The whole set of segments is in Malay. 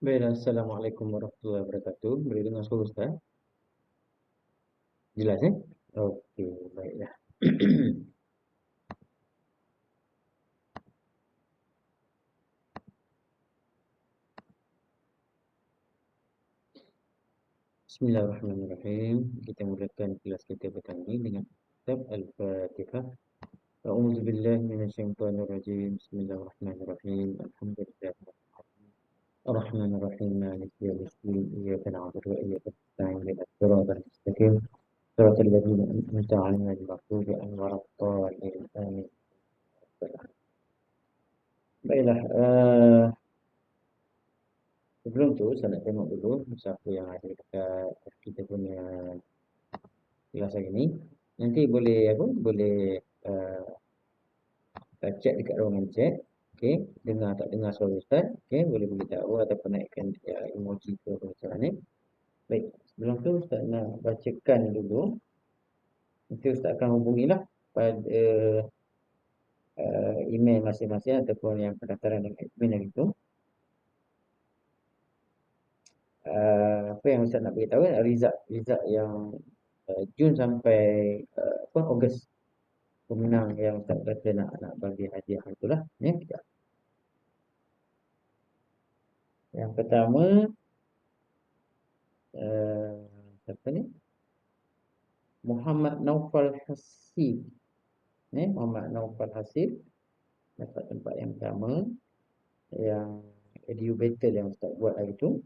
Baiklah, Assalamualaikum warahmatullahi wabarakatuh. Boleh dengar suara Ustaz? Jelas, eh? Okey, baiklah. Bismillahirrahmanirrahim. Kita mulakan kelas kita petang ini dengan kitab Al-Fatihah. A'udzu billahi minasyaitonir rajim. Bismillahirrahmanirrahim. Alhamdulillah. Ar-Rahmanir-Rahim. Maliki yaumiddin. Iyyaka na'budu wa iyyaka nasta'in. Ihdinas siratal mustaqim. Siratal ladzina an'amta 'alaihim ghairil maghdubi 'alaihim waladdallin. Amin. Baiklah, sebelum tu saya nak tengok dulu siapa yang ada dekat kita punya kelas hari ni. Nanti boleh apa? Boleh uh, chat dekat ruangan chat. Okey, dengar tak dengar suara Ustaz? Okey, boleh beritahu ataupun naikkan emoji ke apa macam mana. Baik, sebelum tu Ustaz nak bacakan dulu. Nanti Ustaz akan hubungilah pada email masing-masing ataupun yang pendaftaran dengan admin hari tu. Apa yang Ustaz nak beritahu result yang Jun sampai apa Ogos pemenang yang Ustaz kata nak bagi hadiah itulah ya. Yang pertama uh, siapa ni? Muhammad Naufal Hasib. Muhammad Naufal Hasib dapat tempat yang pertama yang edu battle yang Ustaz buat hari tu.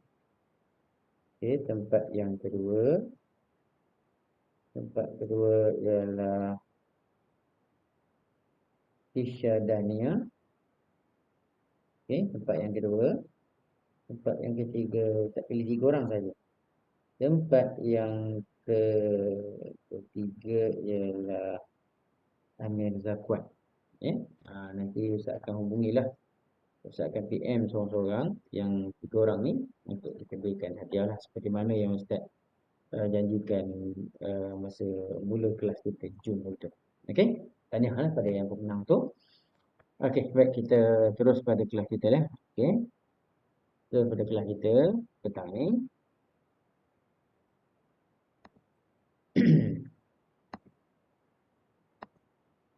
Okey, tempat kedua ialah Tisha Dania. Okey, tempat yang kedua. Tempat yang ketiga, tak pilih 3 orang saja. Tempat yang ketiga ialah Amir Zakwat. Nanti Ustaz akan hubungilah. Ustaz akan PM seorang-seorang yang 3 orang ni untuk kita berikan hadiah lah seperti mana yang Ustaz janjikan masa mula kelas kita Jun itu. Okey? Tahniahlah pada yang pemenang tu. Okey, baik kita terus pada kelas kita lah. Okey. Terus pada kelas kita petang ni.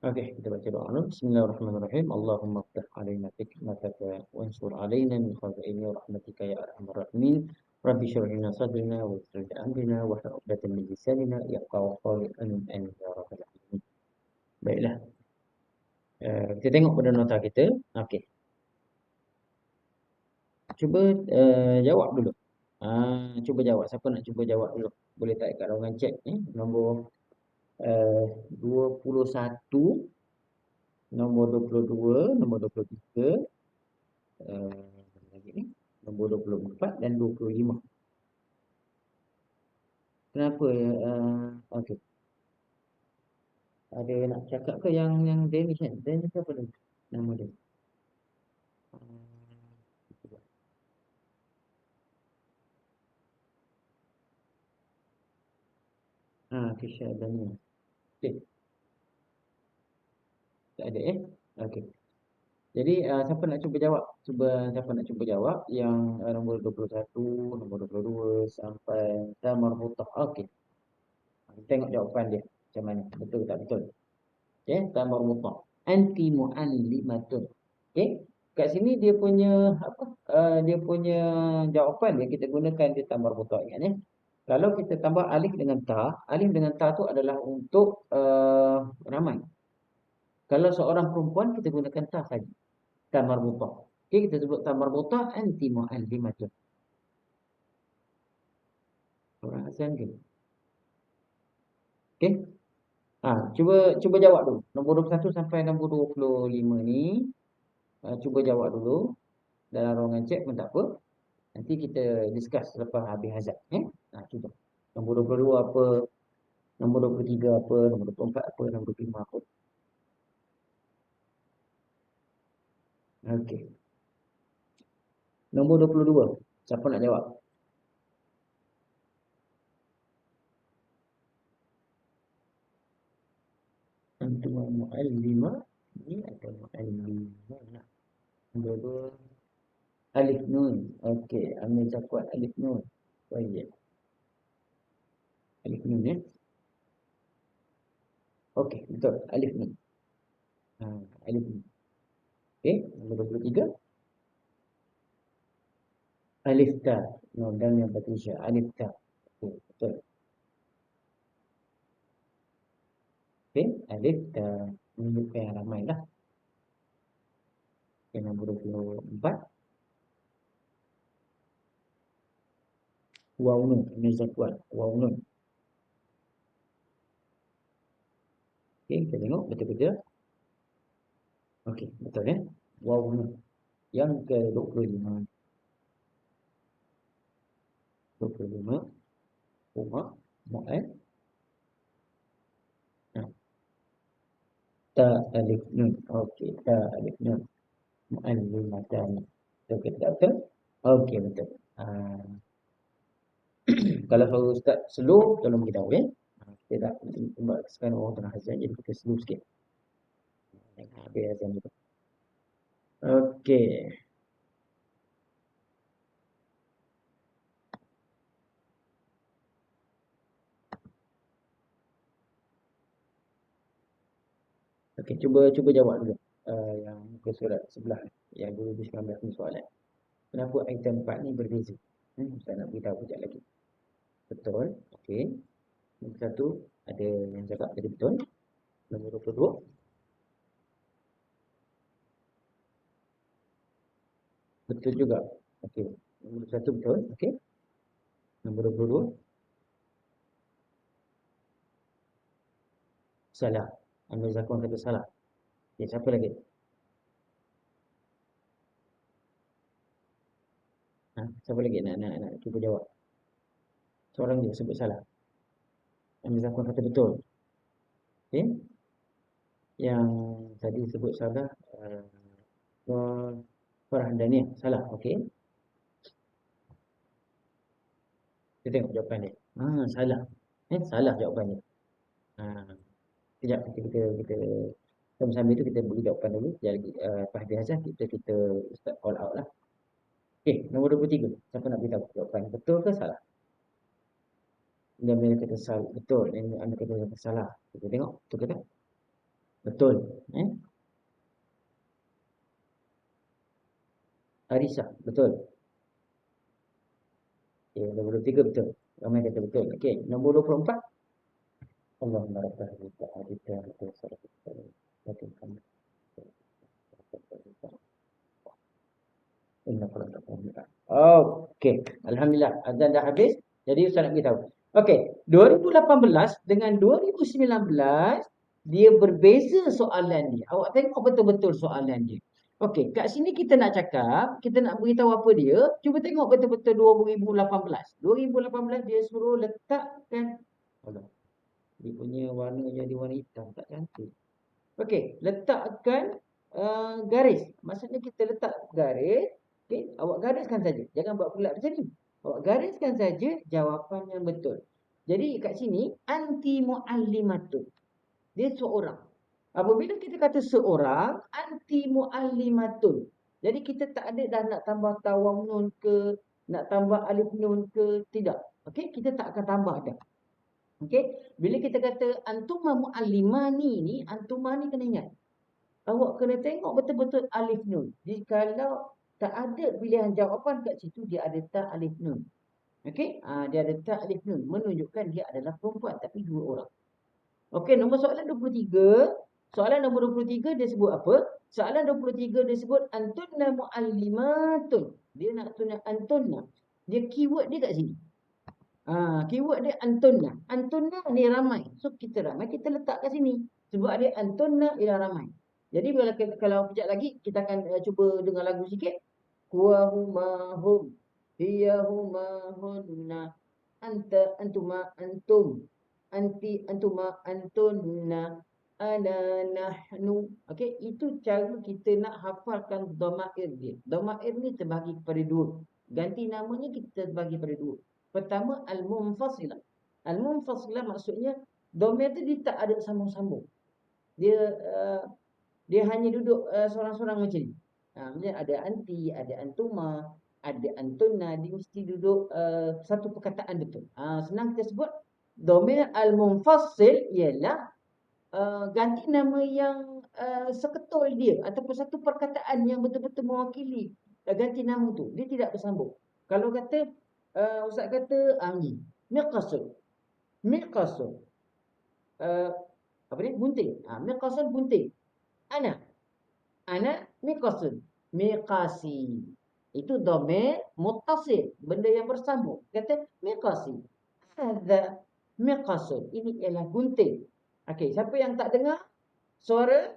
Okey, kita baca doa dulu. Bismillahirrahmanirrahim. Allahumma ftah alaina hikmataka wansur alaina min khazaini rahmatika ya arhamar rahimin. Rabbi shrah lana sadrina wa yassir lana amrina wa hlul 'uqdatam min lisanina yafqahu qawli. Amin amin ya rabbal alamin. Baiklah. Kita tengok pada nota kita. Okey. Cuba jawab dulu. Cuba jawab. Siapa nak cuba jawab dulu? Boleh tak kat ruangan chat ni? Nombor 21, nombor 22, nombor 23, lagi ni, nombor 24 dan 25. Kenapa? Okey. Ada nak cakap ke yang Danish kan? Danish apa dia? Nama dia. Kisha Daniel. Okey, tak ada Okey. Jadi siapa nak cuba jawab? Siapa nak cuba jawab yang nombor 21, nombor 22 sampai Tamar Mutah. Okey. Kita tengok jawapan dia macam mana. Betul tak betul? Okey, Tamar Mutah. Anti muallimatun. Okey. Kat sini dia punya apa? Dia punya jawapan dia kita gunakan dia Tamar Mutah ingat ya. Kalau kita tambah alif dengan ta tu adalah untuk ramai. Kalau seorang perempuan kita gunakan ta saja. Ta marbutah. Okey, kita sebut ta marbutah anti muallimatun. Orang asal ke? Okey. Cuba jawab dulu. Nombor 21 sampai nombor 25 ni cuba jawab dulu dalam ruangan chat pun tak apa. Nanti kita discuss selepas habis azan cuba. Nombor 22 apa? Nombor 23 apa? Nombor 24 apa? Nombor 25 apa? Okey. Nombor 22. Siapa nak jawab? Antum mu'allima. Ini ada mu'allima. Dua-dua. Alif nun. Okey, ambil zakwat alif nun. Baik. Alif nun ya. Okey, betul. Alif nun. Ha, alif nun. Okey, nombor 23. Alif ta. No, dan yang bertulisnya alif ta. Okey, betul. Okey, alif ta menunjukkan yang ramai lah. Yang nombor 24. Waw nun. Ini zakwat. Waw nun. Okey, kita tengok betul-betul. Okey, betul ya. Waw nun. Yang ke-25. 25. Rumah. Mu'ad. Ha, ta alif nun. Okey, ta alif nun. Mu'allimatan. Betul ke tidak betul? Okey, betul. Kalau suara ustaz slow, tolong beritahu ya. Kita tak sebab sekarang orang tengah azan, jadi kita slow sikit. Habis azan juga. Okey. Okey, cuba jawab dulu. Yang muka surat sebelah yang 2019 ni soalan. Kenapa item 4 ni berbeza? Ustaz nak beritahu sekejap lagi. Betul. Okey. Nombor 1 ada yang cakap tadi betul. Nombor 22 betul juga. Okey. Nombor 1 betul. Okey. Nombor 22 salah. Ambil Zakwan kata salah. Okey, siapa lagi? Siapa lagi nak cuba jawab? Seorang je sebut salah. Ambil Zakwan kata betul. Okey. Yang tadi sebut salah Farhandani salah. Okey. Kita tengok jawapan dia. Salah. Salah jawapan dia. Sekejap kita sambil tu kita beri jawapan dulu. Sekejap lagi lepas biasa kita start all out lah. Okey, nombor 23. Siapa nak beritahu jawapan betul ke salah? Dia ambil kata salah. Betul. Ini ambil kata salah. Kita tengok. Betul ke tak? Betul. Arisa. Betul. Okey, nombor 23 betul. Ramai kata betul. Okey, nombor 24. Allahumma rabbah kita adita betul salah kita. Betul kan? Okey, alhamdulillah azan dah habis. Jadi Ustaz nak beritahu. Okey, 2018 dengan 2019 dia berbeza soalan dia. Awak tengok betul-betul soalan dia. Okey, kat sini kita nak cakap, kita nak beritahu apa dia. Cuba tengok betul-betul 2018. 2018 dia suruh letakkan, alah, dia punya warna jadi warna hitam, tak cantik. Okey, letakkan garis. Maksudnya kita letak garis. Okey, awak gariskan saja. Jangan buat bulat macam ni. Awak gariskan saja jawapan yang betul. Jadi kat sini anti muallimatun. Dia seorang. Apabila kita kata seorang, anti muallimatun. Jadi kita tak ada dah nak tambah tawam nun ke, nak tambah alif nun ke, tidak. Okey, kita tak akan tambah dah. Okey, bila kita kata antuma muallimani ni, antuma ni kena ingat. Awak kena tengok betul-betul alif nun. Jadi kalau tak ada pilihan jawapan kat situ, dia ada tak alif nun. Okey, dia ada tak alif nun. Menunjukkan dia adalah perempuan, tapi dua orang. Okey, nombor soalan 23. Soalan nombor 23 dia sebut apa? Soalan 23 dia sebut antunna muallimatun. Dia nak tulis antunna. Dia keyword dia kat sini. Keyword dia antunna. Antunna ni ramai. So kita ramai, kita letak kat sini. Sebab dia antunna ialah ramai. Jadi kalau kejap lagi kita akan cuba dengar lagu sikit. Wa huma hum, hiya huma hunna, anta antuma antum, anti antuma antunna, ana nahnu. Okey, itu cara kita nak hafalkan dhamair dia. Dhamair ni terbagi kepada dua. Ganti namanya kita terbagi kepada dua. Pertama al-munfasilah. Al-munfasilah maksudnya dhamir tu dia tak ada sambung-sambung. Dia hanya duduk seorang-seorang macam ni. Maksudnya ada anti, ada antuma, ada antuna, dia mesti duduk satu perkataan betul. Senang kita sebut dhamir al-munfassil ialah ganti nama yang seketul dia ataupun satu perkataan yang betul-betul mewakili ganti nama tu. Dia tidak bersambung. Kalau kata ustaz kata ni, miqasun. Miqasun. Apa ni? Gunting. Miqasun gunting. Ana miqasun. Miqasi. Itu dhamir muttasil, benda yang bersambung. Kata miqasi. Hadza miqasun. Ini ialah gunting. Okey, siapa yang tak dengar suara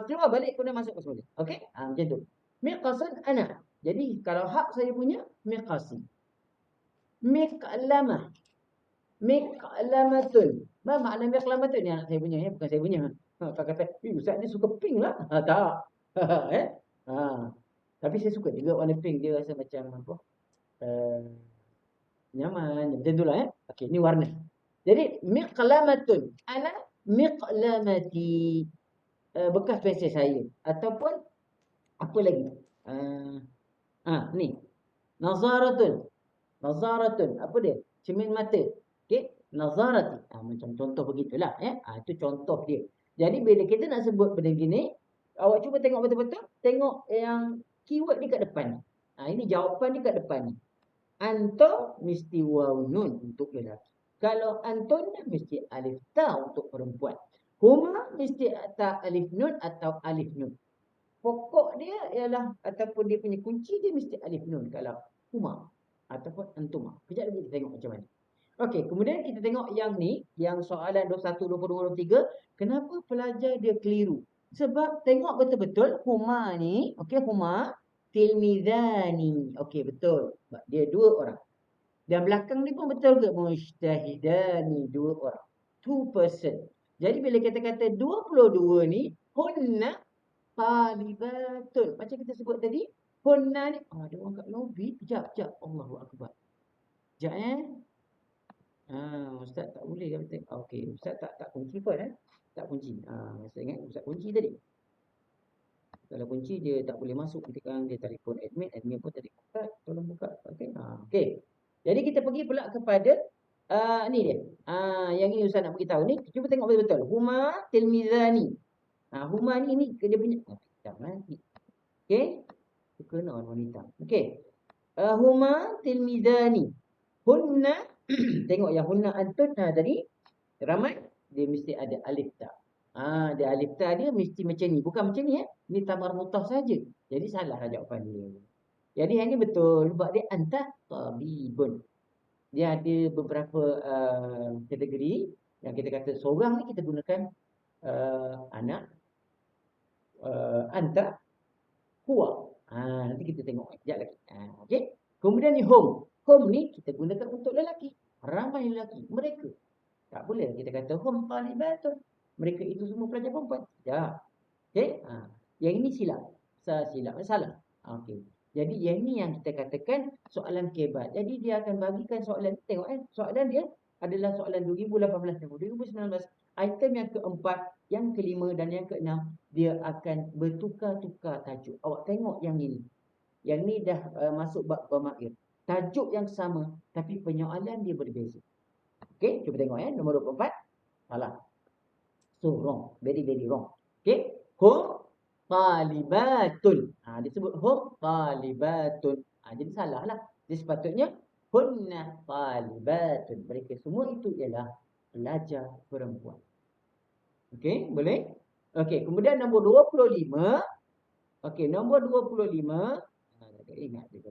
keluar balik kemudian masuk ke semula. Okey? Macam tu. Miqasun ana. Jadi kalau hak saya punya miqasi. Miqlamah. Miqlamatun. Apa makna miqlamatun ni anak saya punya ya, bukan saya punya. Tak kata, ustaz ni suka pink lah. Tak. eh? Ha. Tapi saya suka juga warna pink, dia rasa macam apa? Uh, nyaman. Macam itulah ya. Okey, ni warna. Jadi miqlamatun. Ana miqlamati. Bekas pensel saya ataupun apa lagi? Ni. Nazaratun. Nazaratun. Apa dia? Cermin mata. Okey? Nazarati. Macam contoh begitulah ya. Itu contoh dia. Jadi bila kita nak sebut benda gini, awak cuba tengok betul-betul, tengok yang keyword ni kat depan. Ini jawapan ni kat depan ni. Antum mesti waw nun untuk lelaki. Kalau antun mesti alif ta untuk perempuan. Huma mesti tak alif nun atau alif nun. Pokok dia ialah ataupun dia punya kunci dia mesti alif nun kalau huma ataupun antuma. Kejap lagi kita tengok macam mana. Okey, kemudian kita tengok yang ni, yang soalan 21, 22, 23. Kenapa pelajar dia keliru? Sebab tengok betul-betul huma ni, okey huma tilmidani. Okey, betul. Dia dua orang. Dan belakang ni pun betul ke? Mujtahidani, dua orang. Two person. Jadi bila kita kata 22 ni, hunna talibatun. Macam kita sebut tadi, hunna ni, ada orang kat lobby. Sekejap. Allahu Akbar. Sekejap Ustaz tak boleh kata. Okey, Ustaz tak kunci pun Tak kunci. Saya ingat Ustaz kunci tadi. Kalau kunci dia tak boleh masuk. Kita kan dia telefon admin pun tadi Ustaz tolong buka. Okey. Okey. Jadi kita pergi pula kepada ni dia. Yang ini Ustaz nak beritahu ni. Cuba tengok betul-betul. Huma tilmizani. Huma ni dia punya tak mati. Okey. Kena orang wanita. Okey. Huma tilmizani. Hunna tengok yang hunna antun tadi ramai dia mesti ada alif ta. Dia alif ta dia mesti macam ni, bukan macam ni Ni tamar mutah saja. Jadi salahlah jawapan dia. Jadi yang ni betul sebab dia antah tabibun. Dia ada beberapa kategori yang kita kata seorang ni kita gunakan anak anta huwa. Nanti kita tengok sekejap lagi. Okey. Kemudian ni home. Home ni kita gunakan untuk lelaki. Ramai lelaki. Mereka. Tak boleh kita kata home talibatun. Mereka itu semua pelajar perempuan. Ya. Okey. Yang ini silap. Silap. Salah. Okey. Jadi yang ini yang kita katakan soalan kebat. Jadi dia akan bagikan soalan. Tengok soalan dia adalah soalan 2018 dan 2019. Item yang keempat, yang kelima dan yang keenam, dia akan bertukar-tukar tajuk. Awak tengok yang ini. Yang ni dah masuk bab dhamair. Tajuk yang sama tapi penyoalan dia berbeza. Okey, cuba tengok nombor 24. Salah. So wrong. Very wrong. Okey. Hum talibatun. Disebut hum talibatun. Jadi salah lah. Jadi sepatutnya hunna talibatun. Mereka semua itu ialah pelajar perempuan. Okey, boleh? Okey, kemudian nombor 25. Okey, nombor 25. Tak ingat dia.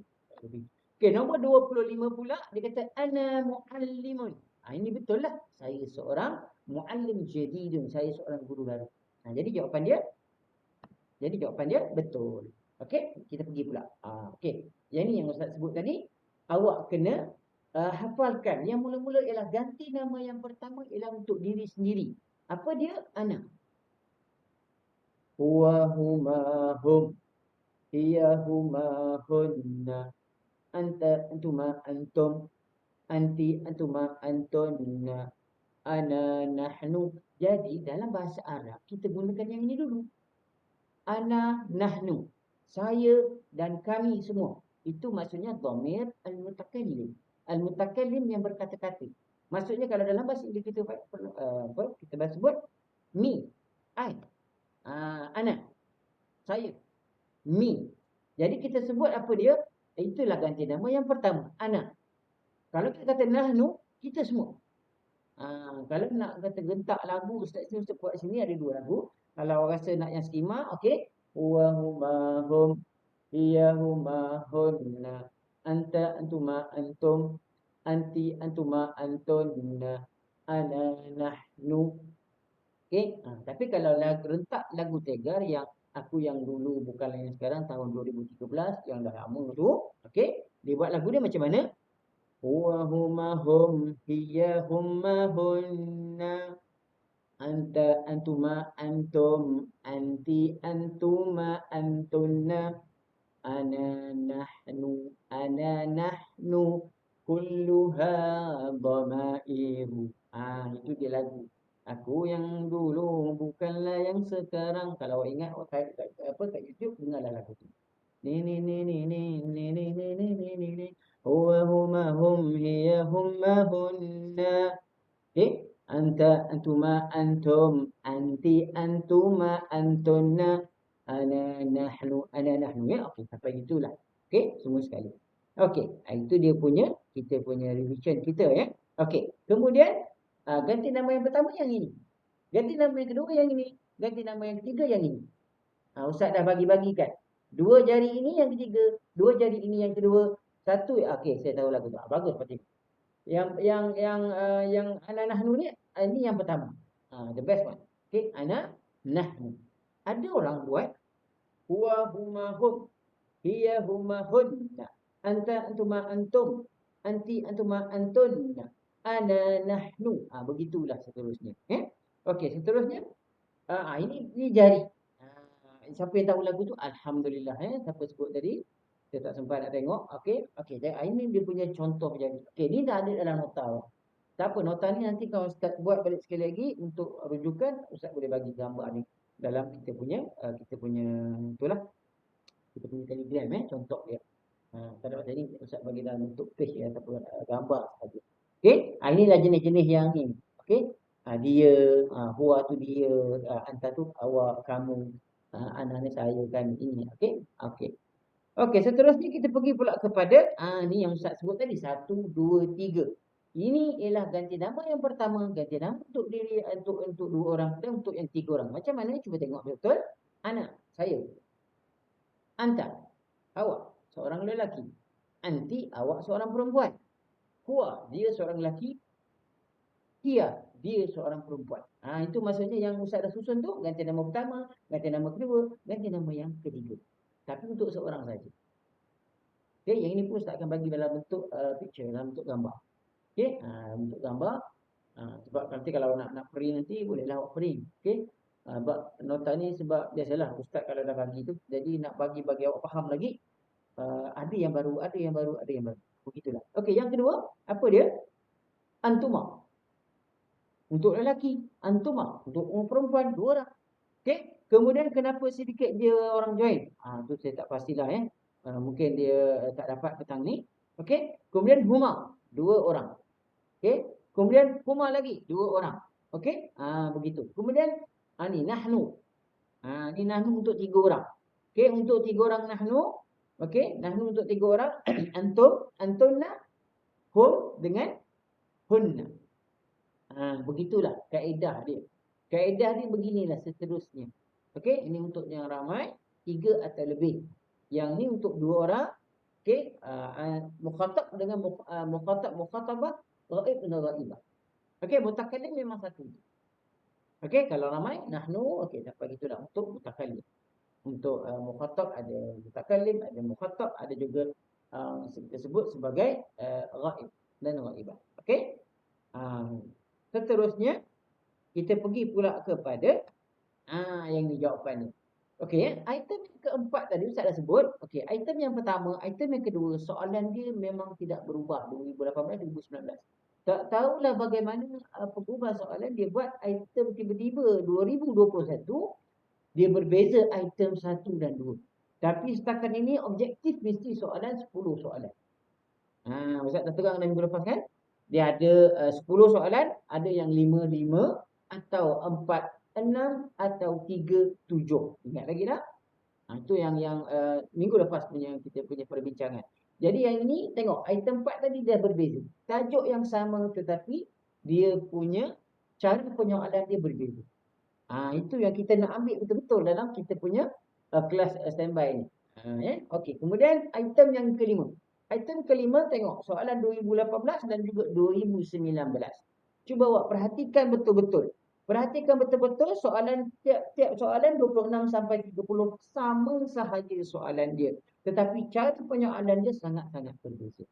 Okey, nombor 25 pula dia kata ana muallimun. Ini betul lah. Saya seorang muallim jadidun. Saya seorang guru baru. Jadi jawapan dia betul. Okey, kita pergi pula. Okey. Yang ni yang Ustaz sebut tadi, awak kena hafalkan. Yang mula-mula ialah ganti nama yang pertama ialah untuk diri sendiri. Apa dia? Ana. Huwa huma hum. Hiya huma hunna. Anta antuma antum. Anti antuma antunna. Ana nahnu. Jadi dalam bahasa Arab kita gunakan yang ini dulu. Ana nahnu. saya dan kami semua. Itu maksudnya dhamir al-mutakallim. Al-mutakallim yang berkata-kata. Maksudnya kalau dalam bahasa Inggeris kita kita sebut me, I, ana, saya, me. Jadi kita sebut apa dia? Itulah ganti nama yang pertama, ana. Kalau kita kata nahnu, kita semua. Kalau nak kata gentak lagu, Ustaz buat sini ada 2 lagu. Kalau rasa nak yang skema, okey. Wa huma hum, hiya huma hunna, anta antuma antum, anti antuma antunna, ana nahnu. Okey. Tapi kalau rentak lagu Tegar yang aku yang dulu bukanlah yang sekarang tahun 2013 yang dah lama tu, okey. Dia buat lagu dia macam mana? Huwa huma hum, hiya humma hunna, anta antuma antum, anti antuma antunna, ana nahnu, kulluha dhamairu. Itu dia lagu. Aku yang dulu bukanlah yang sekarang. Kalau awak ingat kat YouTube dengarlah lagu tu. Ni ni ni ni ni ni ni ni ni ni ni ni. Huwa huma hum, hiya humma hunna. Okay. Anta antuma antum, anti antuma antunna, ana nahnu. Ya, okey, sampai gitulah. Okey, semua sekali. Okey, itu dia punya, kita punya revision kita ya. Okey, kemudian ganti nama yang pertama yang ini. Ganti nama yang kedua yang ini. Ganti nama yang ketiga yang ini. Ustaz dah bagi-bagikan. 2 jari ini yang ketiga, 2 jari ini yang kedua, 1 okey, saya tahu lagu tu. Bagus Fatih. Yang ana nahnu ni ini yang pertama. The best one. Okey, ana nahnu. Ada orang buat huwa huma hum, hiya huma hunna, anta antuma antum, anti antuma antunna, ana nahnu. Begitulah seterusnya. Okey, seterusnya ini jari. Siapa yang tahu lagu tu? Alhamdulillah. Siapa sebut tadi? Saya tak sempat nak tengok. Okey. Okey. Ini dia punya contoh jadi. Okey. Ni dah ada dalam nota. Tak apa. Nota ni nanti kalau Ustaz buat balik sekali lagi untuk rujukan, Ustaz boleh bagi gambar ni dalam kita punya itulah. Kita punya Telegram contoh dia. Pada waktu ini Ustaz bagi dalam bentuk page ataupun gambar saja. Okey. Inilah jenis-jenis yang ni. Okey. Dia, huwa tu dia, anta tu awak, kamu, anak ni saya kan ini. Okey. Okey. Okey, seterusnya kita pergi pula kepada ni yang Ustaz sebut tadi 1 2 3. Ini ialah ganti nama yang pertama, ganti nama untuk diri untuk 2 orang dan untuk yang 3 orang. Macam mana? Cuba tengok betul. Ana, saya. Anta, awak, seorang lelaki. Anti, awak seorang perempuan. Huwa, dia seorang lelaki. Hiya, dia seorang perempuan. Itu maksudnya yang Ustaz dah susun tu, ganti nama pertama, ganti nama kedua, ganti nama yang ketiga. Tapi untuk seorang saja. Okey, yang ini pun Ustaz akan bagi dalam bentuk picture, dalam bentuk gambar. Okey, bentuk gambar. Sebab nanti kalau nak print nanti bolehlah awak print. Okey. Sebab nota ni sebab biasalah Ustaz kalau dah bagi tu, jadi nak bagi awak faham lagi, ada yang baru, ada yang baru, ada yang baru. Begitulah. Okey, yang kedua, apa dia? Antuma. Untuk lelaki, antuma. Untuk perempuan, 2 orang. Okey. Kemudian kenapa sedikit dia orang join? Tu saya tak pastilah mungkin dia tak dapat petang ni. Okey. Kemudian huma, 2 orang. Okey. Kemudian huma lagi, 2 orang. Okey. Begitu. Kemudian ni nahnu. Ni nahnu untuk 3 orang. Okey, untuk 3 orang nahnu. Okey, nahnu untuk 3 orang. Antum, antunna, hum dengan hunna. Begitulah kaedah dia. Kaedah dia beginilah seterusnya. Okey, ini untuk yang ramai, 3 atau lebih. Yang ni untuk 2 orang. Okey, mukhatab dengan mukhatabah, ghaib dan ghaibah. Okey, mutakallim memang satu. Okey, kalau ramai nahnu, okey, dapat gitulah untuk mutakallim. Untuk mukhatab ada mutakallim, ada mukhatab, ada juga kita sebut sebagai ghaib dan ghaibah. Okey? Seterusnya kita pergi pula kepada yang ni jawapan ni. Okey, item yang keempat tadi Ustaz dah sebut. Okey, item yang pertama, item yang kedua, soalan dia memang tidak berubah 2018 2019. Tak tahulah bagaimana pengubah soalan dia buat item tiba-tiba 2021 dia berbeza item 1 dan 2. Tapi setakat ini objektif mesti soalan 10 soalan. Ustaz dah terang dalam minggu lepas kan? Dia ada 10 soalan, ada yang 5, atau 4, 6, atau 3, 7. Ingat lagi tak? Itu yang minggu lepas punya kita punya perbincangan. Jadi yang ini tengok item 4 tadi dia berbeza. Tajuk yang sama tetapi dia punya cara penyoalan dia berbeza. Itu yang kita nak ambil betul-betul dalam kita punya kelas standby ni. Okey, kemudian item yang kelima. Item kelima tengok soalan 2018 dan juga 2019. Cuba awak perhatikan betul-betul. Perhatikan betul-betul soalan tiap soalan 26 sampai 30 sama sahaja soalan dia. Tetapi cara penyoalan dia sangat-sangat berbeza.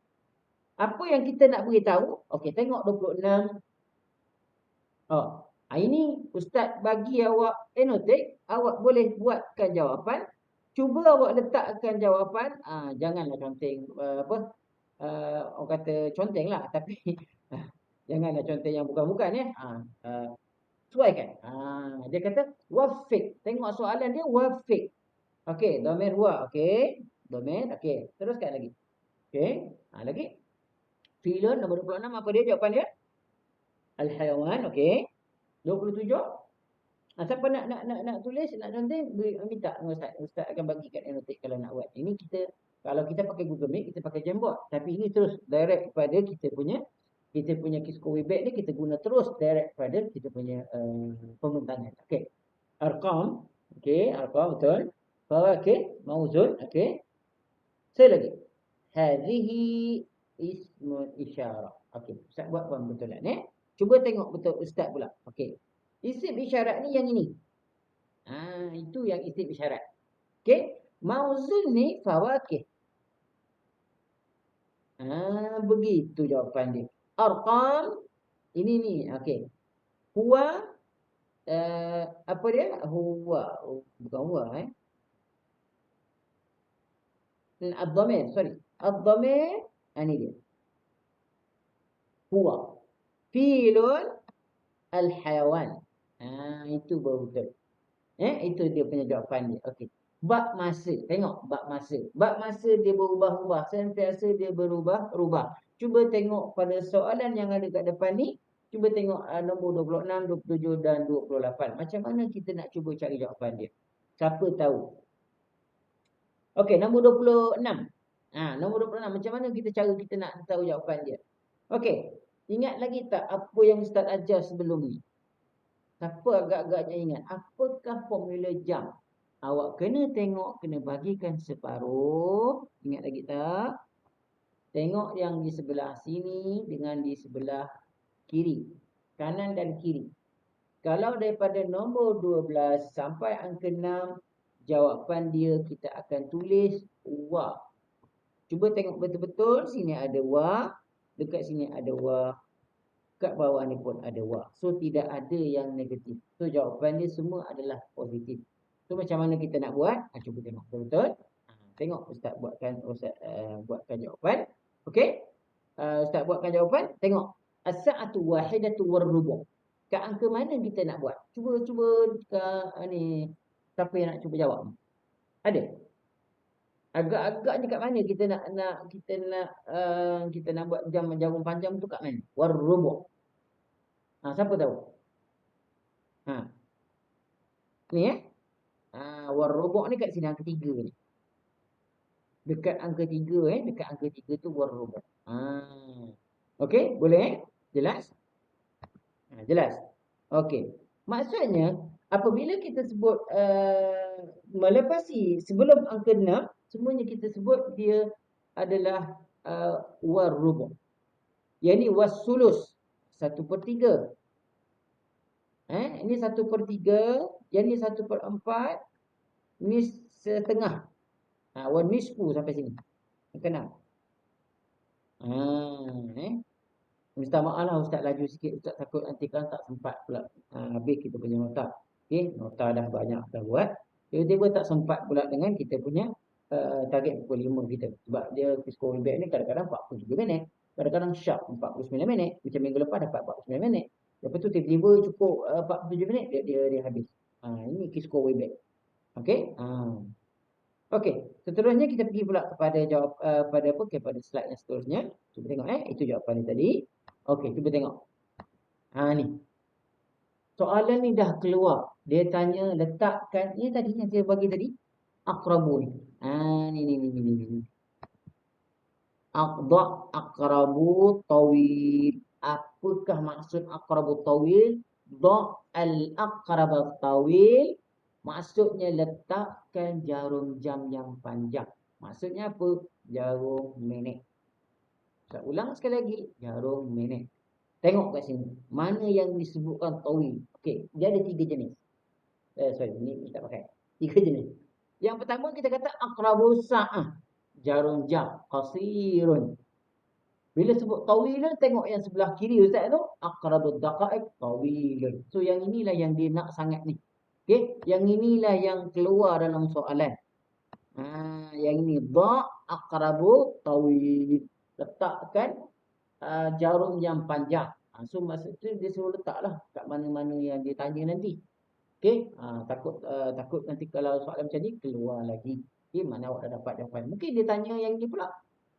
Apa yang kita nak beritahu? Okey, tengok 26. Ini Ustaz bagi awak annotate, awak boleh buatkan jawapan. Cuba awak letakkan jawapan, janganlah conteng orang kata conteng lah, tapi janganlah conteng yang bukan-bukan ya. Sesuaikan. Dia kata wafiq. Tengok soalan dia wafiq. Okey, domain huwa. Okey. Domain. Okey. Teruskan lagi. Okey. Lagi. Fi'lun nombor 26 apa dia jawapan dia? Al-hayawan. Okey. 27. Siapa nak tulis, nak conteng, minta dengan Ustaz. Ustaz akan bagikan annotate kalau nak buat. Ini kita, kalau kita pakai Google Meet, kita pakai Jamboard. Tapi ini terus direct kepada kita punya Kisco Webex ni, kita guna terus direct pada kita punya pembentangan. Okey. Arqam. Okey, arqam betul. Fawakih, mauzun. Okey. Saya lagi. Hadhihi ismun isyarah. Okey, Ustaz buat pembetulan Cuba tengok betul Ustaz pula. Okey. Isim isyarat ni yang ini. Itu yang isim isyarat. Okey. Mauzun ni fawakih. Begitu jawapan dia. Arqam ini ni. Okey. Huwa apa dia? Huwa. Bukan huwa Ad-dhamir, sorry. Ad-dhamir ini dia. Huwa. Fi'lun al-hayawan. Itu baru betul. Itu dia punya jawapan dia. Okey. Bab masa. Tengok bab masa. Bab masa dia berubah-ubah. Sentiasa dia berubah-ubah. Cuba tengok pada soalan yang ada kat depan ni. Cuba tengok nombor 26, 27 dan 28. Macam mana kita nak cuba cari jawapan dia? Siapa tahu? Okey, nombor 26. Nombor 26. Macam mana cara kita nak tahu jawapan dia? Okey. Ingat lagi tak apa yang Ustaz ajar sebelum ni? Siapa agak-agaknya ingat? Apakah formula jam? Awak kena tengok, kena bagikan separuh. Ingat lagi tak? Tengok yang di sebelah sini dengan di sebelah kiri. Kanan dan kiri. Kalau daripada nombor 12 sampai angka 6, jawapan dia kita akan tulis wa. Cuba tengok betul-betul. Sini ada wa. Dekat sini ada wa. Kat bawah ni pun ada wa. So, tidak ada yang negatif. So, jawapan dia semua adalah positif. So, macam mana kita nak buat? Cuba tengok betul-betul. Tengok Ustaz buatkan jawapan. Okey? Ustaz buatkan jawapan. Tengok. As-sa'atu wahidatu war-rubu'. Kat angka mana kita nak buat? Cuba ni. Siapa yang nak cuba jawab? Ada? Agak-agaknya kat mana kita nak buat jawapan panjang tu kat mana? War-rubu'. Siapa tahu? Ni war-rubu' ni kat sini angka 3 ni. Dekat angka 3 dekat angka 3 tu war-rubu'. Okey, boleh Jelas? Jelas. Okey. Maksudnya apabila kita sebut melepasi sebelum angka 6, semuanya kita sebut dia adalah war-rubu'. Yang ni was-sulus 1/3. Ini 1/3, yang ni 1/4, ni setengah. Wan nisfu sampai sini. Kena. Minta maaf lah Ustaz laju sikit. Ustaz takut nanti kan tak sempat pula habis kita punya nota. Okey, nota dah banyak dah buat. Tiba-tiba tak sempat pula dengan kita punya target pukul 5 kita. Sebab dia Kisco Webex ni kadang-kadang 47 minit. Kadang-kadang sharp 49 minit. Macam minggu lepas dapat 49 minit. Lepas tu tiba-tiba cukup 47 minit dia habis. Ini Kisco Webex. Okey. Okey, seterusnya kita pergi pula kepada jawab pada apa? Kepada slide yang seterusnya. Cuba tengok itu jawapan dia tadi. Okey, cuba tengok. Ni. Soalan ni dah keluar. Dia tanya letakkan ni tadi yang saya bagi tadi. Aqrabu ni. Ni. Aqda aqrabu tawil. Apakah maksud aqrabu tawil? Da al aqrab tawil. Maksudnya letakkan jarum jam yang panjang. Maksudnya apa? Jarum minit. Saya ulang sekali lagi. Jarum minit. Tengok kat sini. Mana yang disebutkan tawil? Okey, dia ada 3 jenis. Sorry, ni tak pakai. 3 jenis. Yang pertama kita kata aqrabu sa'ah. Jarum jam. Qasirun. Bila sebut tawilun, tengok yang sebelah kiri Ustaz tu. Aqrabud daqa'iq tawilun. So, yang inilah yang dia nak sangat ni. Okey, yang inilah yang keluar dalam soalan. Yang ini. Da aqrabu tawil. Letakkan jarum yang panjang. So, maksud tu dia suruh letaklah kat mana-mana yang dia tanya nanti. Okey, takut nanti kalau soalan macam ni keluar lagi. Okey, mana awak dah dapat jawapan. Mungkin dia tanya yang ni pula.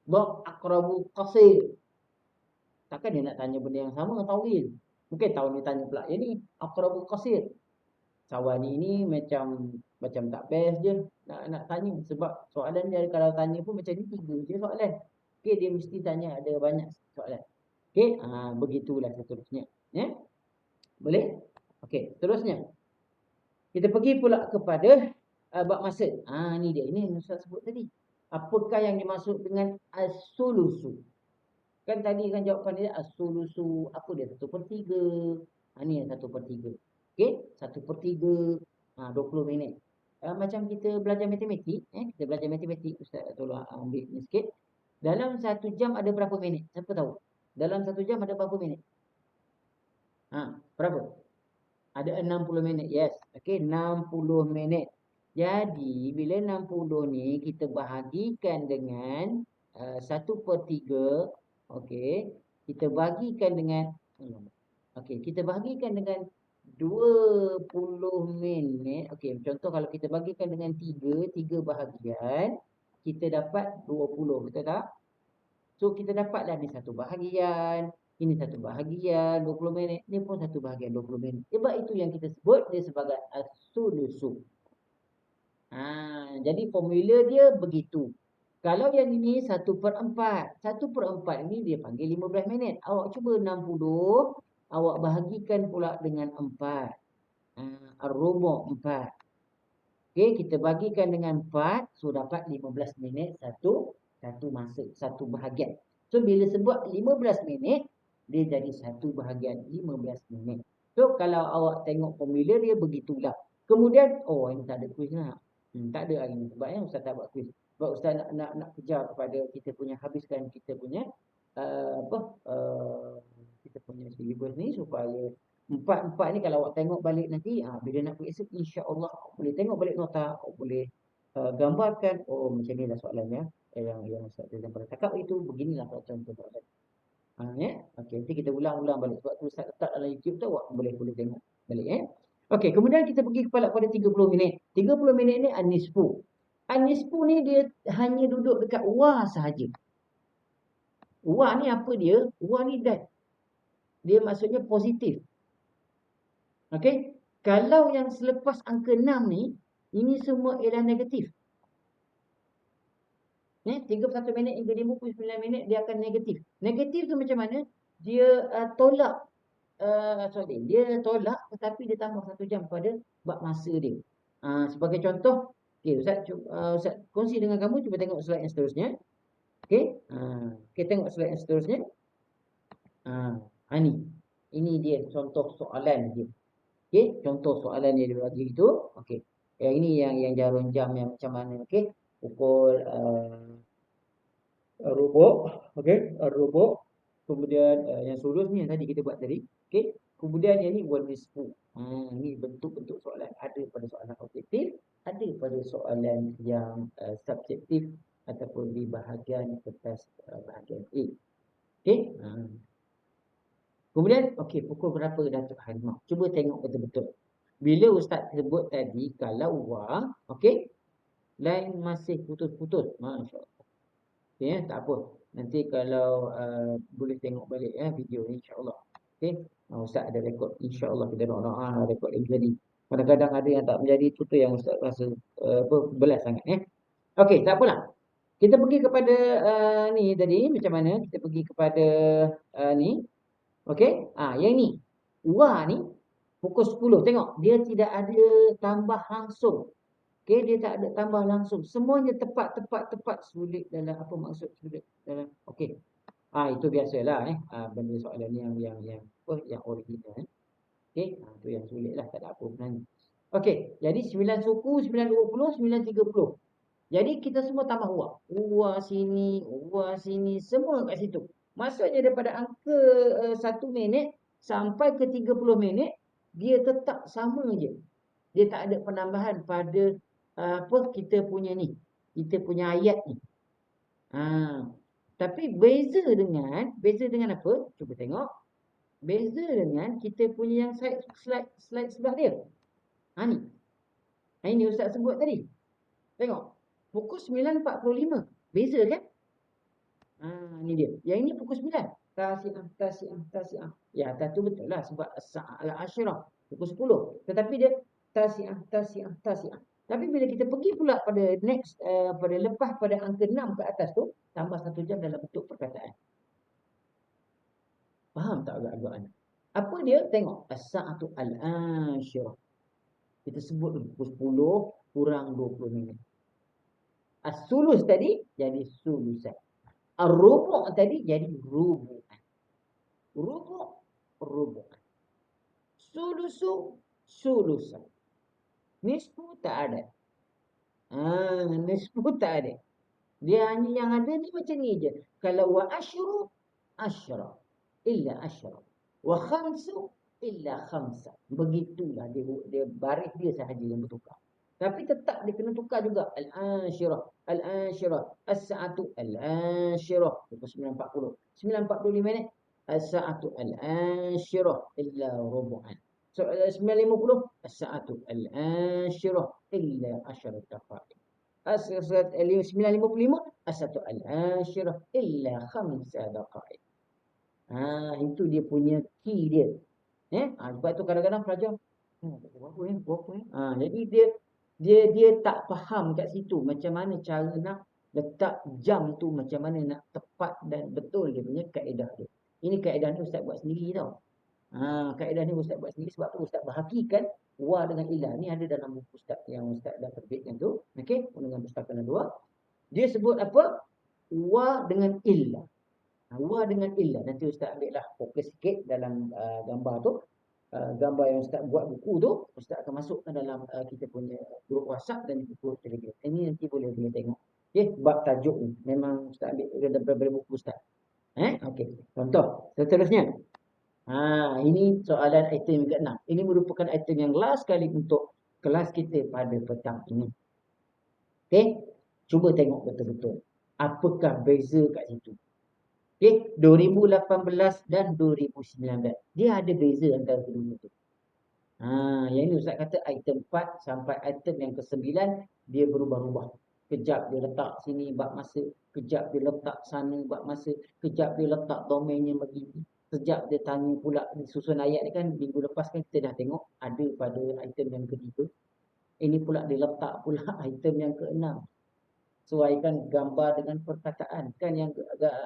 Dha aqrabu qasir. Takkan dia nak tanya benda yang sama tawil. Mungkin tahun ni tanya pula yang ni aqrabu qasir. Kawan ni macam tak best je nak tanya sebab soalan dia kalau tanya pun macam ni 3 je soalan. Okey, dia mesti tanya ada banyak soalan. Okey, begitulah seterusnya. Ya. Boleh? Okey, terusnya. Kita pergi pula kepada bab masa. Ni dia. Ini yang Ustaz sebut tadi. Apakah yang dimaksud dengan as-sulusu? Kan tadi kan jawapan dia as-sulusu. Apa dia? 1/3. Ni yang 1/3. Okey? 1/3. 20 minit. Macam kita belajar matematik. Kita belajar matematik. Ustaz tolong ambil ni sikit. Dalam 1 jam ada berapa minit? Siapa tahu? Dalam 1 jam ada berapa minit? Berapa? Ada 60 minit. Yes. Okey, 60 minit. Jadi, bila 60 ni kita bahagikan dengan 1/3. Okey. Kita bahagikan dengan kita bahagikan dengan 20 minit. Okey, contoh kalau kita bahagikan dengan 3 bahagian, kita dapat 20. Betul tak? So, kita dapatlah ni satu bahagian. Ini satu bahagian 20 minit. Ni pun satu bahagian 20 minit. Sebab itu yang kita sebut dia sebagai as-sulusu. Jadi formula dia begitu. Kalau yang ini 1/4. 1/4 ini dia panggil 15 minit. Awak cuba 60. Awak bahagikan pula dengan 4. Ar-rubu' 4. Okey, kita bagikan dengan 4. So, dapat 15 minit satu masa, satu bahagian. So, bila sebut 15 minit, dia jadi satu bahagian 15 minit. So, kalau awak tengok formula dia begitulah. Kemudian, ini tak ada quiz lah. Tak ada hari ni. Sebabnya Ustaz tak buat quiz. Sebab Ustaz nak kejar kepada kita punya, habiskan kita punya, kita punya syllabus ni supaya empat ni kalau awak tengok balik nanti, bila nak pergi esok, insya-Allah boleh tengok balik nota, boleh gambarkan, macam ni lah soalannya. Yang Ustaz tulis pada cakap itu, beginilah contoh soalan. Ya. Okey, nanti kita ulang-ulang balik. Sebab tu Ustaz letak dalam YouTube tu, awak boleh tengok balik. Okey, kemudian kita pergi pada 30 minit. 30 minit ni an-nisfu. An-nisfu ni dia hanya duduk dekat wa sahaja. Wa ni apa dia? Wa ni dat. Dia maksudnya positif. Okey, kalau yang selepas angka 6 ni, ini semua ialah negatif. 31 minit hingga 59 minit dia akan negatif. Negatif tu macam mana? Dia tolak. Dia tolak tetapi dia tambah 1 jam pada bab masa dia. Sebagai contoh, okey Ustaz kongsi dengan kamu, cuba tengok slide yang seterusnya. Okey. Kita tengok slide yang seterusnya. Ni. Ini dia contoh soalan dia. Okey, contoh soalan yang dia bagi itu. Okey. Yang ini yang jarum jam yang macam mana, okey? Pukul rubuk, okey? Rubuk. Kemudian yang sulus ni yang tadi kita buat tadi. Okey. Kemudian yang ni wal nisfu. Ni bentuk-bentuk soalan. Ada pada soalan objektif, ada pada soalan yang subjektif ataupun di bahagian kertas bahagian A. Okey? Kemudian, okey, pukul berapa Datuk Halimah? Cuba tengok betul-betul. Bila Ustaz sebut tadi, kalau wa, okey, Line masih putus-putus. Masya Allah. Okay, tak apa. Nanti kalau boleh tengok balik video ni insya-Allah. Okey. Ustaz ada rekod insya-Allah kita doa rekod yang jadi. Kadang-kadang ada yang tak menjadi tu yang Ustaz rasa apa belas sangat Okey, tak apalah. Kita pergi kepada ni tadi macam mana? Kita pergi kepada ni. Okey. Yang ni. Wa ni pukul 10. Tengok, dia tidak ada tambah langsung. Okey, dia tak ada tambah langsung. Semuanya tepat, tepat, tepat. Sulit dalam apa maksud sulit dalam. Okey. Itu biasalah benda soalan ni yang apa yang original Okey, tu yang sulit lah, tak ada apa sebenarnya. Okey, jadi 9 suku, 920, 930. Jadi kita semua tambah wa. Wa sini, semua kat situ. Maksudnya daripada angka 1 minit sampai ke 30 minit, dia tetap sama je. Dia tak ada penambahan pada apa kita punya ni. Kita punya ayat ni. Tapi beza dengan apa? Cuba tengok. Beza dengan kita punya yang slide sebelah dia. Ni. Ini Ustaz sebut tadi. Tengok. Pukul 9.45. Beza kan? Ni dia. Yang ini pukul 9. Tasi'ah. Ya, tu betul lah sebab al-asyrah pukul 10. Tetapi dia tasi'ah. Tapi bila kita pergi pula pada next pada lepas pada angka 6 ke atas tu, tambah 1 jam dalam bentuk perkataan. Faham tak agak-agak? Apa dia? Tengok. As-sa'atu al-asyirah. Kita sebut pukul 10 kurang 20 minit. As-sulus tadi jadi sulusan. Ar-rubu' tadi jadi rubu'an. Rubu'an. Sulusan. Nisfu tak ada. Nisfu tak ada. Dia hanya yang ada ni macam ni je. Kalau wa asyru, asyra. Illa asyra. Wa khamsu, illa khamsa. Begitulah dia baris dia sahaja yang bertukar. Tapi tetap dia kena tukar juga. Al-asyirah. As-sa'atu al-asyirah. Pukul 9.40. 9.45 minit. As-sa'atu al-asyirah. Illa rubu'an. So, 9.50. As-sa'atu al-asyirah. Illa asyara daqa'iq. 9.55. As-sa'atu al-asyirah. Illa khamsa daqa'iq. Itu dia punya key dia. Sebab tu kadang-kadang pelajar berapa. Jadi dia tak faham kat situ macam mana cara nak letak jam tu, macam mana nak tepat dan betul dia punya kaedah dia. Ini kaedah ni Ustaz buat sendiri tau. Kaedah ni Ustaz buat sendiri sebab tu Ustaz bahagikan wa dengan ilah ni ada dalam buku Ustaz yang Ustaz dah terbitkan tu. Okey, dengan pustaka kedua. Dia sebut apa? Wa dengan ilah. Wa dengan ilah. Nanti Ustaz ambil lah fokus sikit dalam gambar tu. Gambar yang Ustaz buat buku tu, Ustaz akan masukkan dalam kita punya grup WhatsApp dan grup Telegram. Ini nanti boleh tengok. Okey, bab tajuk ni memang Ustaz ambil daripada buku Ustaz. Okey. Contoh, seterusnya. Ini soalan item yang ke-6. Ini merupakan item yang last kali untuk kelas kita pada petang ini. Okey, cuba tengok betul-betul. Apakah beza kat situ? Okey, 2018 dan 2019. Dia ada beza antara kedua itu. Yang ini Ustaz kata item 4 sampai item yang ke-9 dia berubah-ubah. Kejap dia letak sini bab masa, kejap dia letak sana bab masa, kejap dia letak domainnya begini. Kejap dia tanya pula susun ayat ni kan minggu lepas kan kita dah tengok ada pada item yang ketiga. Ini pula dia letak pula item yang ke-6. Sesuaikan gambar dengan perkataan. Kan yang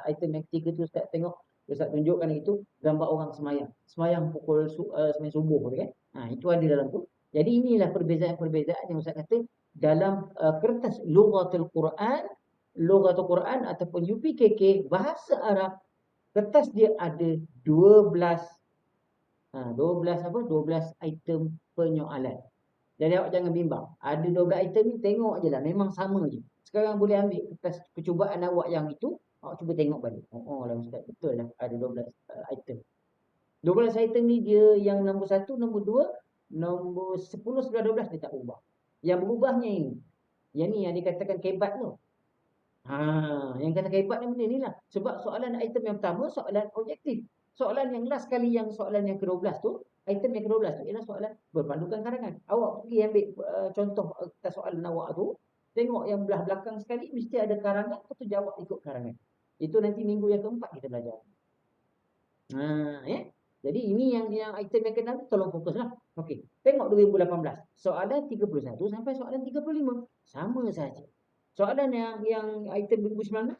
item yang ketiga tu Ustaz tengok, Ustaz tunjukkan itu gambar orang semayang. Semayang pukul semayang subuh kan. Itu ada dalam tu. Jadi inilah perbezaan-perbezaan yang Ustaz kata dalam kertas Lughatul Quran ataupun UPKK bahasa Arab, kertas dia ada 12 item penyoalan. Jadi awak jangan bimbang. Ada 12 item ni tengok je lah. Memang sama je. Sekarang boleh ambil kertas percubaan awak yang itu. Awak cuba tengok balik. Lah Ustaz. Betul lah. Ada 12 item. 12 item ni dia yang nombor 1, nombor 2, nombor 10, 11, 12 dia tak berubah. Yang berubahnya ini. Yang ni yang dikatakan kebat tu. Yang kata kebat ni benda ni lah. Sebab soalan item yang pertama, soalan objektif. Soalan yang last kali yang soalan yang ke-12 tu, item yang ke-12 tu ialah soalan berpandukan karangan. Awak pergi ambil contoh atas soalan awak tu, Tengok yang belah belakang sekali, mesti ada karangan, lepas tu jawab ikut karangan. Itu nanti minggu yang keempat kita belajar. Ya. Jadi ini yang item yang kena tolong fokuslah. Okey. Tengok 2018. Soalan 31 sampai soalan 35. Sama saja. Soalan yang item 2019,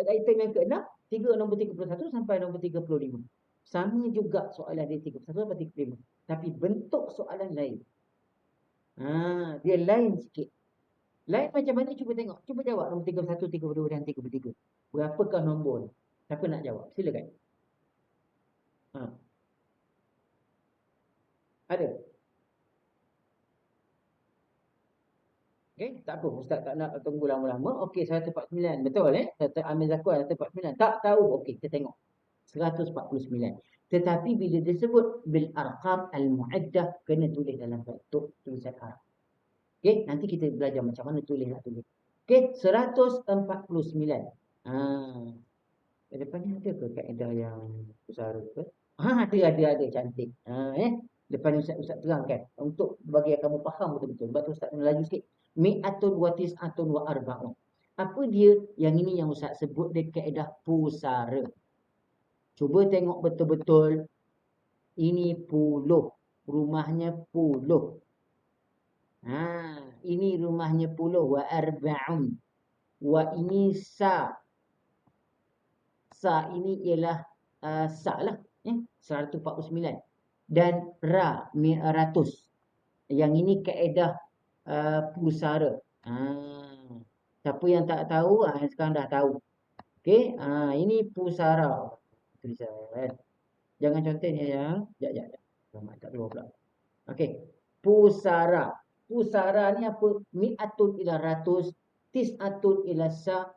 item yang ke-6, nombor 31 sampai nombor 35. Sama juga soalan dia 31 sampai 35. Tapi bentuk soalan lain. Dia lain sikit. Lain macam mana cuba tengok. Cuba jawab nombor 31, 32 dan 33. Berapakah nombor? Siapa nak jawab? Silakan. Ada. Okey, tak apa. Ustaz tak nak tunggu lama-lama. Okey, 149. Betul Dr. Amir Zakuan 149. Tak tahu. Okey, kita tengok. 149. Tetapi bila disebut bil arqam al-mu'addah, kena tulis dalam bentuk tulisan Arab. Okey, nanti kita belajar macam mana nak tulis. Okey, 149. Ke depannya ada ke kaedah yang usara ke? Ada cantik. Lepas ni Ustaz terangkan untuk bagi kamu faham betul-betul. Sebab tu Ustaz laju sikit. Mi'atun wa tis'atun wa arba'un. Apa dia yang ini yang Ustaz sebut dia kaedah pusara. Cuba tengok betul-betul. Ini puluh. Rumahnya puluh. Ini rumahnya puluh. Wa arba'un. Wa ini sa. Sa ini ialah sa lah. 149. Dan ra, 100. Yang ini kaedah pusara. Siapa yang tak tahu, sekarang dah tahu. Okey, ini pusara. Tulisan. Jangan contoh ni ya. Sekejap. Tak keluar pula. Okey, pusara. Pusara ni apa? Mi'atun ila ratus, tis'atun ila sa,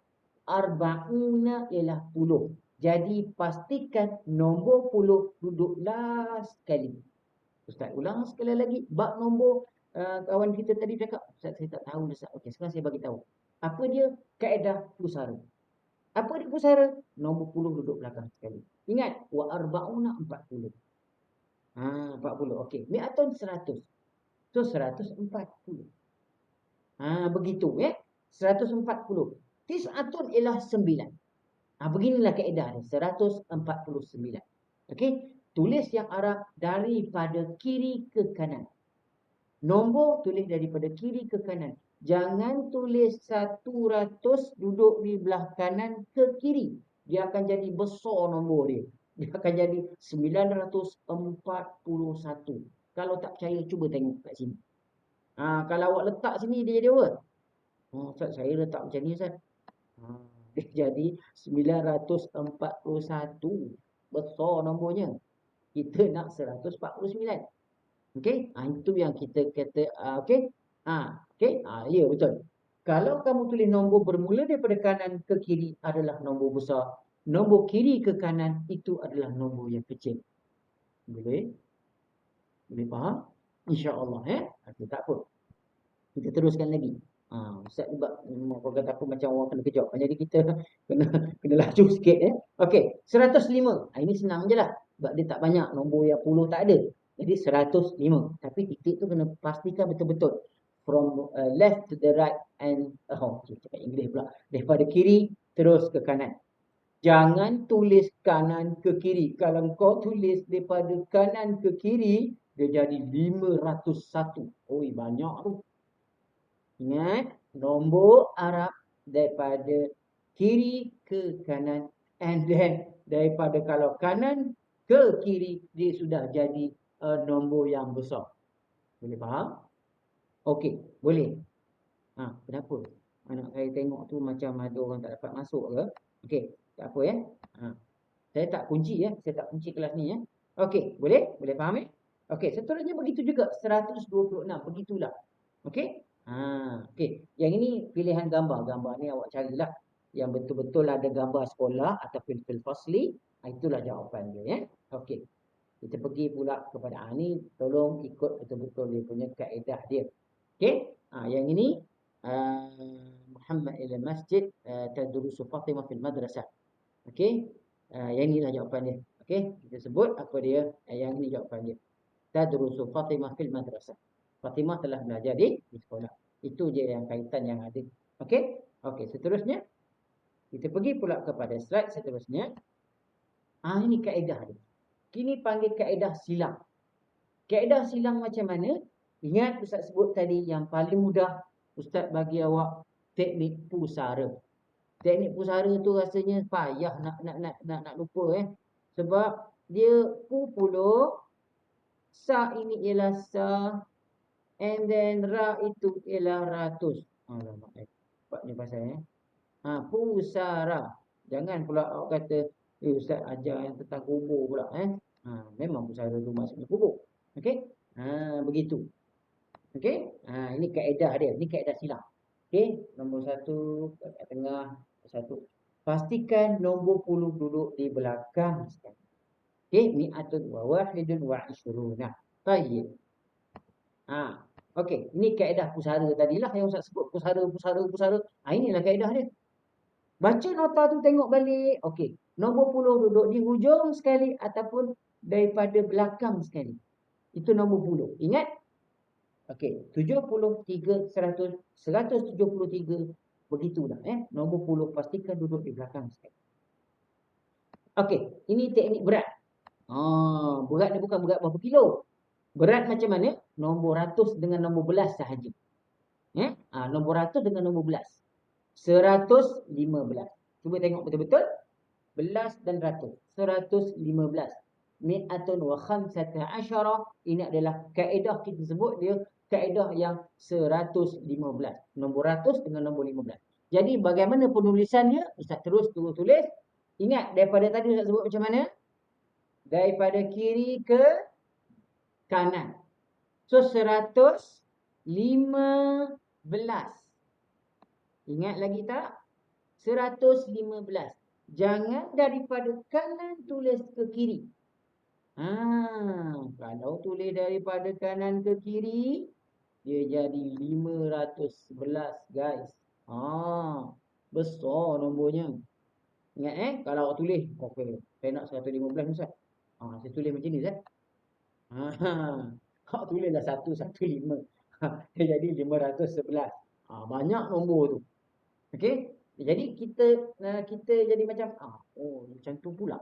arba'una ila puluh. Jadi pastikan nombor puluh duduk last sekali. Ustaz ulang sekali lagi. Bab nombor kawan kita tadi cakap, Ustaz saya tak tahu Ustaz. Okey, sekarang saya bagi tahu. Apa dia? Kaedah pusara. Apa dia pusara? Nombor puluh duduk belakang sekali. Ingat, wa arba'una 40. 40. Okey, mi'atun 100. So 140. Begitu 140. Tis'atun ialah 9. Beginilah kaedah dia. 149. Okey, tulis yang Arab daripada kiri ke kanan. Nombor tulis daripada kiri ke kanan. Jangan tulis 100 duduk di belah kanan ke kiri. Dia akan jadi besar nombor dia. Dia akan jadi 941. Kalau tak percaya, cuba tengok kat sini. Kalau awak letak sini, dia jadi apa? Ustaz, saya letak macam ni, Ustaz. Dia jadi 941. Besar nombornya. Kita nak 149. Okey? Itu yang kita kata, okey? Okey? Ya, betul. Kalau kamu tulis nombor bermula daripada kanan ke kiri adalah nombor besar. Nombor kiri ke kanan itu adalah nombor yang kecil. Boleh? Boleh faham? InsyaAllah. Okay, tak apa. Kita teruskan lagi. Ustaz juga kata apa macam orang kena kejap. Jadi kita kena laju sikit. Okey, 105. Ini senang je lah. Sebab dia tak banyak. Nombor yang 10 tak ada. Jadi 105. Tapi titik tu kena pastikan betul-betul. From left to the right and cakap Inggeris pula. Daripada kiri terus ke kanan. Jangan tulis kanan ke kiri. Kalau kau tulis daripada kanan ke kiri, dia jadi 501. Banyak tu. Ingat, nombor Arab daripada kiri ke kanan. And then, daripada kalau kanan ke kiri, dia sudah jadi nombor yang besar. Boleh faham? Okey, boleh. Kenapa? Anak saya tengok tu macam ada orang tak dapat masuk ke? Okey, tak apa Saya tak kunci Saya tak kunci kelas ni Okey, boleh? Boleh faham Okey, seterusnya begitu juga. 126, begitulah. Okey? Okey. Yang ini pilihan gambar. Gambar ni awak carilah. Yang betul-betul ada gambar sekolah ataupun fil fasli. Itulah jawapan dia Okey. Kita pergi pula kepada ni. Tolong ikut betul-betul dia punya kaedah dia. Okey? Yang ini Muhammad ila masjid tadrusu Fatimah fil madrasah. Okey? Yang inilah jawapan dia. Okey? Kita sebut apa dia. Yang ini jawapan dia. Tadrusu Fatimah fil madrasah. Fatimah telah belajar di sekolah. Itu je yang kaitan yang ada. Okey? Okey, seterusnya kita pergi pula kepada slide seterusnya. Ini kaedah dia. Kini panggil kaedah silang. Kaedah silang macam mana? Ingat Ustaz sebut tadi yang paling mudah Ustaz bagi awak teknik pusara. Teknik pusara tu rasanya payah nak lupa Sebab dia puluh, sa ini ialah sa, and then ra itu ialah ratus. Alamak, ni pasal pusara. Jangan pula awak kata, Ustaz ajar yang tentang kubur pula memang pusara tu maksudnya kubur. Okey? Begitu. Okey? Ini kaedah dia. Ini kaedah silang. Okey? Nombor satu kat tengah. Satu. Pastikan nombor puluh duduk di belakang sekali. Okey? Mi'atun wa wahidun wa ishruna. Baik. Okey. Ini kaedah pusara tadilah yang Ustaz sebut. Pusara. Inilah kaedah dia. Baca nota tu tengok balik. Okey. Nombor puluh duduk di hujung sekali ataupun daripada belakang sekali. Itu nombor puluh. Ingat? Okey. 73, 100, 173. Begitulah. Nombor puluh pastikan duduk di belakang sekali. Okey. Ini teknik berat. Berat ni bukan berat berapa kilo. Berat macam mana? Nombor ratus dengan nombor belas sahaja. Nombor ratus dengan nombor belas. 115. Cuba tengok betul-betul. Belas dan ratus. 115. Mi'atun wa khamsata asyara. Ini adalah kaedah kita sebut dia. Kaedah yang 115. Nombor ratus dengan nombor 15. Jadi bagaimana penulisannya? Ustaz terus tulis. Ingat daripada tadi Ustaz sebut macam mana? Daripada kiri ke kanan. So 115. Ingat lagi tak? 115. Jangan daripada kanan tulis ke kiri. Kalau tulis daripada kanan ke kiri, dia jadi 511 guys. Besar nombornya. Ingat kalau awak tulis, okey, saya nak 115 Ustaz. Saya tulis macam ni Ustaz. Awak tulislah 115. Dia jadi 511. Banyak nombor tu. Okey? Jadi kita jadi macam macam tu pula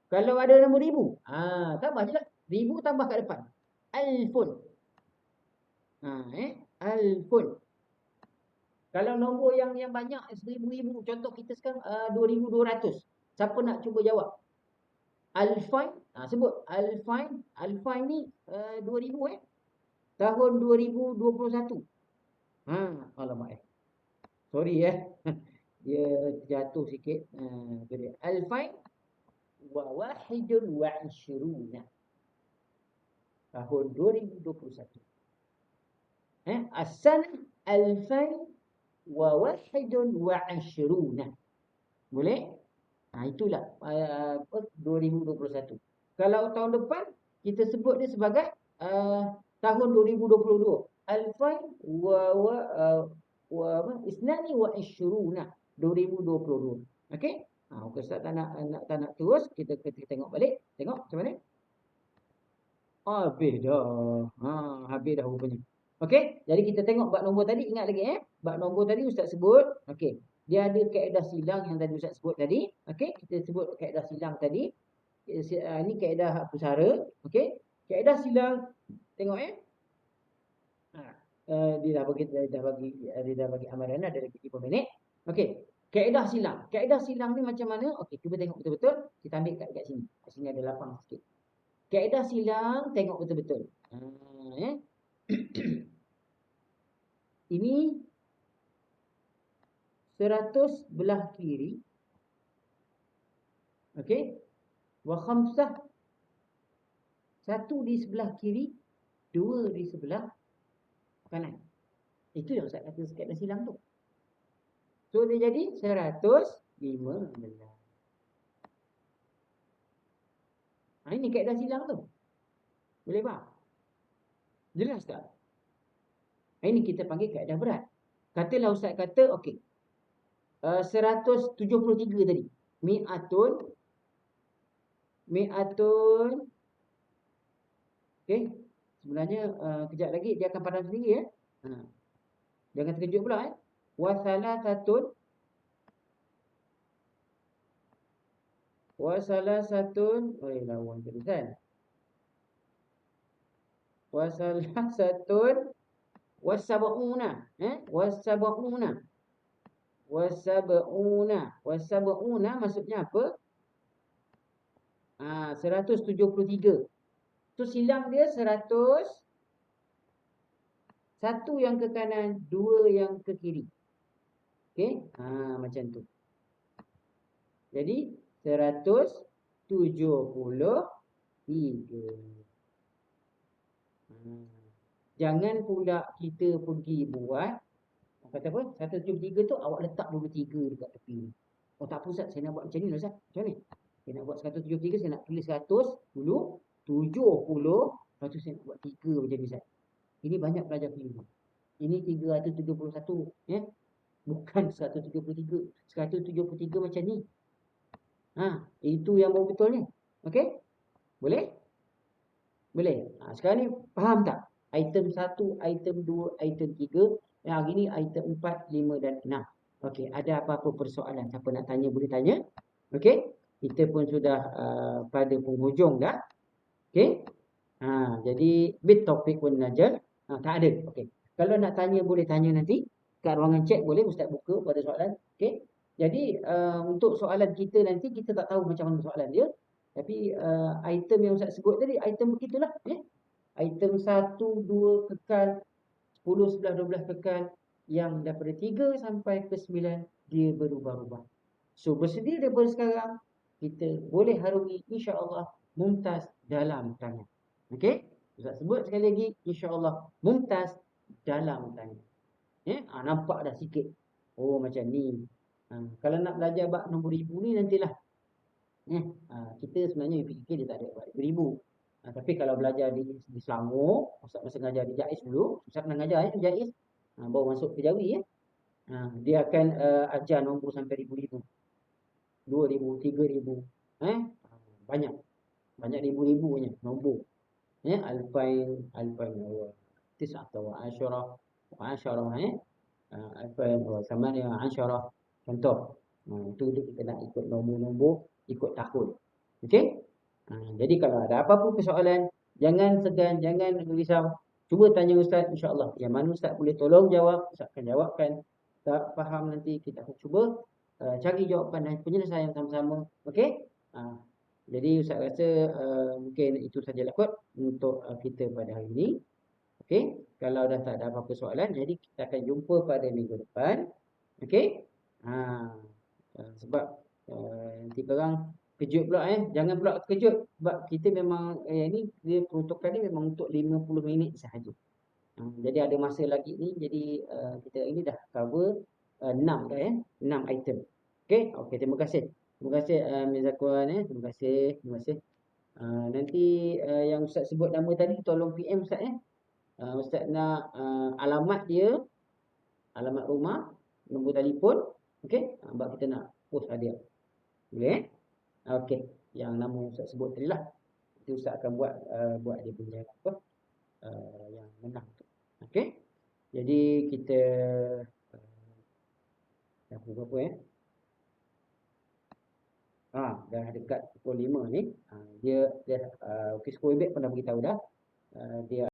Kalau ada nombor ribu, tambah je lah. Ribu tambah kat depan. Alfun. Alfun. Kalau nombor yang banyak, seribu-ribu. Contoh kita sekarang 2,200. Siapa nak cuba jawab? Alfain. Sebut. Alfain. Alfain ni 2,000 Tahun 2021. Alamak Sorry Dia jatuh sikit. Alfain wa wahidun wa ishruna. Tahun 2021. As-sanah alfain wa wahidun wa ishruna. Boleh? Itulah 2021. Kalau tahun depan kita sebut dia sebagai tahun 2022. Alfain wa isnani wa ishruna 2022. Okey? Ustaz tak nak terus, kita tengok balik. Tengok macam mana? Habis dah. Habis dah rupanya. Okey? Jadi kita tengok bab nombor tadi, ingat lagi Bab nombor tadi Ustaz sebut, okey. Dia ada kaedah silang yang tadi Ustaz sebut tadi. Okey? Kita sebut kaedah silang tadi. Ini kaedah pusara, okey? Kaedah silang tengok dia dah bagi amaran ada lagi 3 minit. Okey. Kaedah silang. Kaedah silang ni macam mana? Okey, cuba tengok betul-betul. Kita ambil kat sini. Kat sini ada lapang sikit. Kaedah silang tengok betul-betul. Ini 100 belah kiri. Okey. Wa khamsah. 1 di sebelah kiri, 2 di sebelah kanan. Itu yang Ustaz kata kaedah silang tu. So dia jadi 115. Ini kaedah silang tu. Boleh faham? Jelas tak? Ini kita panggil kaedah berat. Katalah Ustaz kata, okey. 173 tadi. Mi'atun. Okey. Sebenarnya kejap lagi dia akan padam sendiri Jangan terkejut pula Wasalasatun. Wasalasatun. Oh, lawan tulisan. Wasalasatun. Wasab'una. Wasab'una. Wasab'una. Wasab'una maksudnya apa? 173. Tu silang dia 100. Satu yang ke kanan, dua yang ke kiri. Okey? Macam tu. Jadi 173. Jangan pula kita pergi buat kata apa? 173 tu awak letak 23 dekat tepi. Oh tak apa Ustaz, saya nak buat macam ni lah Ustaz. Macam ni. Saya nak buat 173, saya nak tulis 100 dulu, 70, lepas tu saya nak buat 3 macam ni Ustaz. Ini banyak pelajar keliru. Ini 371, ya. Bukan 173. 173 macam ni. Itu yang baru betul ni. Okey? Boleh? Boleh. Sekarang ni faham tak? Item 1, item 2, item 3. Yang hari ni item 4, 5 dan 6. Okey, ada apa-apa persoalan? Siapa nak tanya boleh tanya. Okey? Kita pun sudah pada penghujung dah. Okey? Jadi bit topik pun aja. Tak ada. Okey. Kalau nak tanya boleh tanya nanti. Kat ruangan chat boleh Ustaz buka pada soalan. Okey? Jadi untuk soalan kita nanti kita tak tahu macam mana soalan dia. Tapi item yang Ustaz sebut tadi item begitulah, ya. Item 1, 2 kekal, 10, 11, 12 kekal, yang daripada 3 sampai ke 9 dia berubah-ubah. So bersedia daripada sekarang kita boleh harungi insya-Allah mumtaz dalam tanya. Okey? Ustaz sebut sekali lagi insya-Allah mumtaz dalam tanya. Ya, nampak dah sikit. Oh macam ni. Kalau nak belajar bab nombor ribu ni nantilah. Kita sebenarnya fikir dia tak ada bab ribu. Tapi kalau belajar di Selangor, Ustaz masa ngajar di Jais dulu, Ustaz pernah ngajar di Jais, baru masuk ke Jawi ya. Dia akan ajar nombor sampai ribu-ribu. 2,000, 3,000. Banyak. Banyak ribu-ribunya nombor. Ya, alfain wa tis'ata wa asyara wa asyara alfain wa thamaniya asyara. Contoh. Itu kita nak ikut nombor-nombor, ikut tahun. Okey? Jadi kalau ada apa-apa persoalan, jangan segan, jangan risau. Cuba tanya Ustaz, insya-Allah. Yang mana Ustaz boleh tolong jawab, Ustaz akan jawabkan. Tak faham nanti kita akan cuba cari jawapan dan penyelesaian sama-sama. Okey? Jadi Ustaz rasa mungkin itu sajalah kot untuk kita pada hari ini. Okey? Kalau dah tak ada apa-apa soalan, jadi kita akan jumpa pada minggu depan. Okey? Sebab nanti korang kejut pula jangan pula terkejut sebab kita memang ni dia peruntukan dia memang untuk 50 minit sahaja. Jadi ada masa lagi ni, jadi kita ini dah cover 6 dah 6 item. Okey, terima kasih. Terima kasih Mizakuan terima kasih. Nanti yang Ustaz sebut nama tadi tolong PM Ustaz Ustaz nak alamat dia, alamat rumah, nombor telefon. Okey, sebab kita nak post hadiah. Boleh Okey, yang nama Ustaz sebut tadi lah. Itu Ustaz akan buat dia punya apa? Yang menang tu. Okey. Jadi kita dah pukul berapa dah dekat pukul 5 ni. Dia okey, Sekolah Ibek pernah beritahu dah. Dia